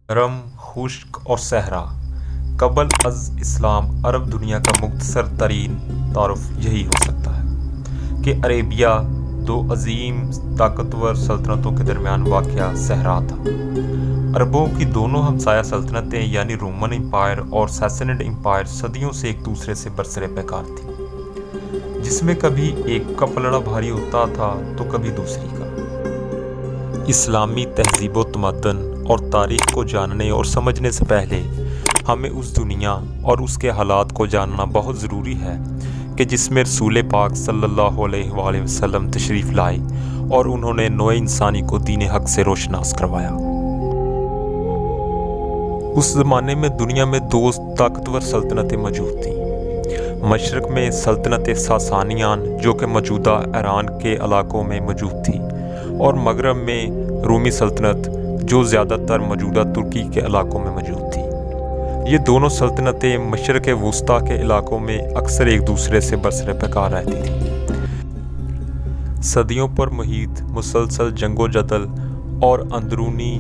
गरम, खुश्क और सहरा। कबल अज़ इस्लाम अरब दुनिया का मुख्तसर तरीन तारुफ यही हो सकता है कि अरेबिया दो अजीम ताकतवर सल्तनतों के दरमियान वाक़या सहरा था। अरबों की दोनों हमसाया सल्तनतें यानी रोमन एम्पायर और सैसनिड एम्पायर सदियों से एक दूसरे से बरसरे पैकार थी, जिसमें कभी एक का पलड़ा भारी होता था तो कभी दूसरी का। इस्लामी तहज़ीब व तमद्दन और तारीख़ को जानने और समझने से पहले हमें उस दुनिया और उसके हालात को जानना बहुत ज़रूरी है कि जिसमें रसूल पाक सल्लल्लाहु अलैहि वसल्लम तशरीफ़ लाए और उन्होंने नौ इंसानी को दीन हक़ से रोशनास करवाया। उस ज़माने में दुनिया में दो ताकतवर सल्तनतें मौजूद थीं। मशरक़ में सल्तनत सासानियान जो कि मौजूदा ईरान के इलाकों में मौजूद थी, और मगरब में रूमी सल्तनत जो ज़्यादातर मौजूदा तुर्की के इलाकों में मौजूद थी। ये दोनों सल्तनतें मशरक़ वुस्ता के इलाकों में अक्सर एक दूसरे से बरसरे पैकार रहती थीं। सदियों पर मुहित मुसलसल जंगो जदल और अंदरूनी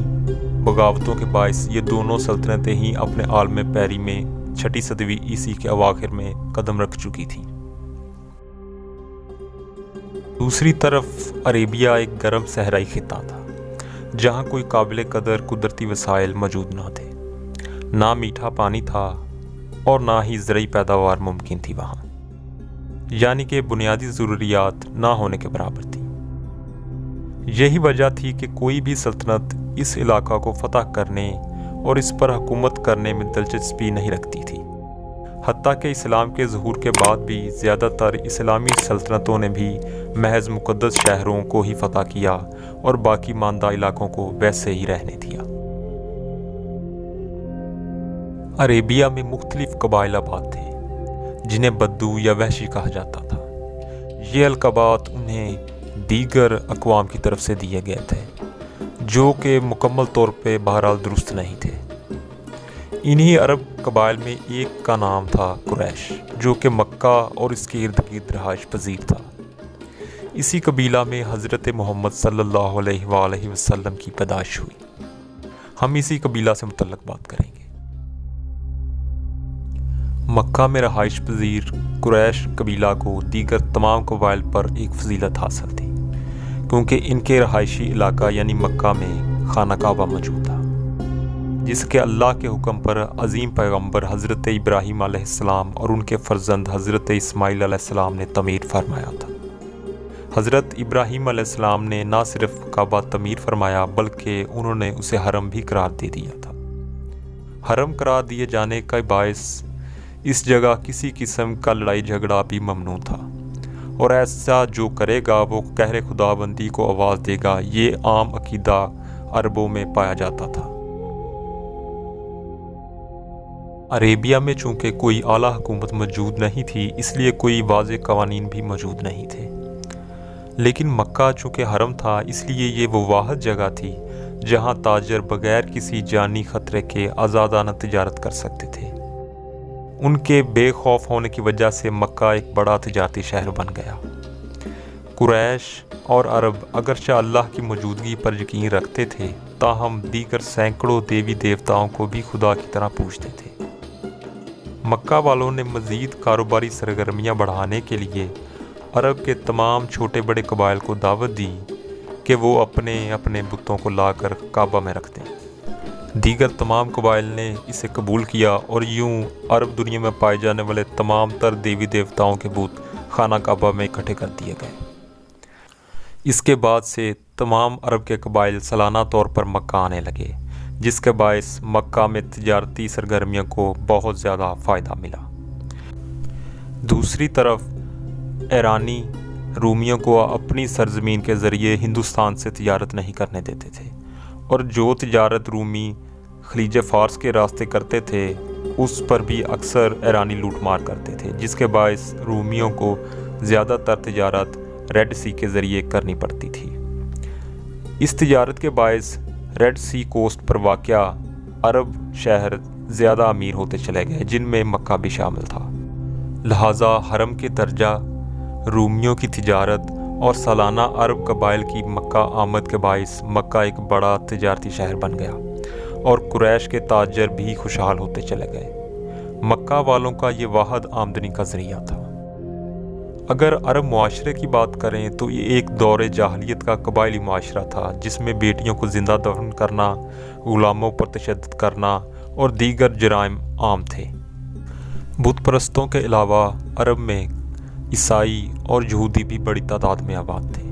बगावतों के बायस ये दोनों सल्तनतें ही अपने आलम पैरी में 6वीं सदी ईसी के अवाखिर में कदम रख चुकी थीं। दूसरी तरफ अरेबिया एक गर्म सहराई खिता था, जहाँ कोई काबिल कदर कुदरती वसाइल मौजूद ना थे, ना मीठा पानी था और ना ही ज़रई पैदावार मुमकिन थी वहाँ, यानी कि बुनियादी ज़रूरियात ना होने के बराबर थी। यही वजह थी कि कोई भी सल्तनत इस इलाका को फतह करने और इस पर हुकूमत करने में दिलचस्पी नहीं रखती थी। हत्ता कि इस्लाम के ज़हूर के बाद भी ज़्यादातर इस्लामी सल्तनतों ने भी महज मुक़द्दस शहरों को ही फतह किया और बाकी मानदा इलाकों को वैसे ही रहने दिया। अरेबिया में मुख्तलिफ कबाइल आबाद थे, जिन्हें बद्दू या वहशी कहा जाता था। ये अलक़ाबात उन्हें दीगर अक़वाम की तरफ से दिए गए थे, जो कि मुकम्मल तौर पे बहरहाल दुरुस्त नहीं थे। इन्हीं अरब कबाइल में एक का नाम था कुरैश, जो कि मक्का और इसके इर्द गिर्द रहाइश पजीर था। इसी कबीला में हज़रत मोहम्मद सल्लल्लाहु अलैहि वसल्लम की पैदाइश हुई। हम इसी कबीला से मुतल्लक बात करेंगे। मक्का में रहाइश पजीर कुरैश कबीला को दीगर तमाम कबाइल पर एक फजीलत हासिल थी, क्योंकि इनके रहायशी इलाका यानी मक्का में खाना काबा मौजूद था, जिसके अल्लाह के हुक्म पर अजीम पैगंबर हज़रत इब्राहीम अलैहिस्सलाम और उनके फ़र्जंद हज़रत इस्माईल अलैहिस्सलाम ने तमीर फरमाया था। हज़रत इब्राहीम अलैहिस्सलाम ने ना सिर्फ काबा तमीर फरमाया, बल्कि उन्होंने उसे हरम भी करार दे दिया था। हरम करार दिए जाने का बायस इस जगह किसी किस्म का लड़ाई झगड़ा भी ममनू था, और ऐसा जो करेगा वो कहरे खुदाबंदी को आवाज़ देगा, ये आम अकीदा अरबों में पाया जाता था। अरेबिया में चूँकि कोई आला हुकूमत मौजूद नहीं थी, इसलिए कोई वाज़ेह कवानीन भी मौजूद नहीं थे। लेकिन मक्का चूँकि हरम था, इसलिए ये वो वाहिद जगह थी जहाँ ताजर बगैर किसी जानी ख़तरे के आज़ादाना तिजारत कर सकते थे। उनके बेखौफ होने की वजह से मक्का एक बड़ा तिजारती शहर बन गया। कुरैश और अरब अगरचे अल्लाह की मौजूदगी पर यकीन रखते थे, ताहम दीगर सैकड़ों देवी देवताओं को भी खुदा की तरह पूजते थे। मक्का वालों ने मज़ीद कारोबारी सरगर्मियाँ बढ़ाने के लिए अरब के तमाम छोटे बड़े कबाइल को दावत दी कि वो अपने अपने बुतों को लाकर काबा में रख दें। दीगर तमाम कबाइल ने इसे कबूल किया और यूं अरब दुनिया में पाए जाने वाले तमाम तर देवी देवताओं के बुत खाना काबा में इकट्ठे कर दिए गए। इसके बाद से तमाम अरब के कबाइल सालाना तौर पर मक्का आने लगे, जिसके बायस मक्का में तिजारती सरगर्मियों को बहुत ज़्यादा फ़ायदा मिला। दूसरी तरफ ईरानी रूमियों को अपनी सरजमीन के ज़रिए हिंदुस्तान से तिजारत नहीं करने देते थे, और जो तिजारत रूमी खलीज फ़ारस के रास्ते करते थे उस पर भी अक्सर ईरानी लूट मार करते थे, जिसके बायस रूमियों को ज़्यादातर तिजारत रेड सी के ज़रिए करनी पड़ती थी। इस तिजारत के बायस रेड सी कोस्ट पर वाक़या अरब शहर ज़्यादा अमीर होते चले गए, जिनमें मक्का भी शामिल था। लिहाजा हरम के दर्जा, रूमियों की तिजारत और सालाना अरब कबाइल की मक्का आमद के बायस मक्का एक बड़ा तिजारती शहर बन गया और कुरैश के ताजर भी खुशहाल होते चले गए। मक्का वालों का ये वाहिद आमदनी का ज़रिया था। अगर अरब मुआशरे की बात करें तो ये एक दौरे जाहलियत का कबायली मुआशरा था, जिसमें बेटियों को ज़िंदा दफन करना, ग़ुलामों पर तशद्दुद करना और दीगर जराइम आम थे। बुत परस्तों के अलावा अरब में ईसाई और यहूदी भी बड़ी तादाद में आबाद थे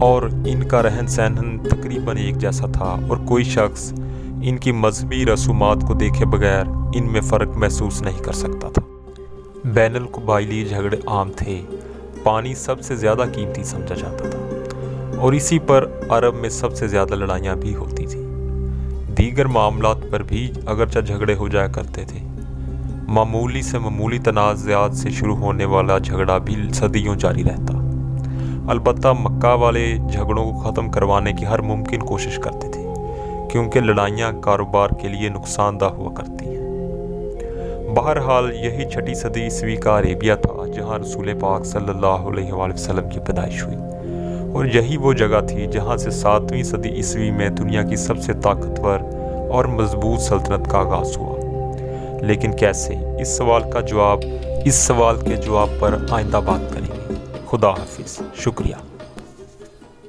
और इनका रहन सहन तकरीबन एक जैसा था और कोई शख्स इनकी मजहबी रसूमात को देखे बगैर इनमें फ़र्क महसूस नहीं कर सकता था। बैनुल कबायली झगड़े आम थे। पानी सबसे ज़्यादा कीमती समझा जाता था और इसी पर अरब में सबसे ज़्यादा लड़ाइयाँ भी होती थी। दीगर मामलात पर भी अगरचे झगड़े हो जाया करते थे। मामूली से मामूली तनाज़ात से शुरू होने वाला झगड़ा भी सदियों जारी रहता। अलबत्ता मक्का वाले झगड़ों को ख़त्म करवाने की हर मुमकिन कोशिश करते थे, क्योंकि लड़ाइयाँ कारोबार के लिए नुकसानदा हुआ करती हैं। बहरहाल यही 6ठी सदी ईस्वी का अरेबिया था जहाँ रसूल पाक सल्लल्लाहु अलैहि वसल्लम की पैदाइश हुई, और यही वो जगह थी जहाँ से 7वीं सदी ईस्वी में दुनिया की सबसे ताकतवर और मजबूत सल्तनत का आगाज़ हुआ। लेकिन कैसे, इस सवाल के जवाब पर आइंदा बात करेंगे। खुदा हाफिज़। शुक्रिया।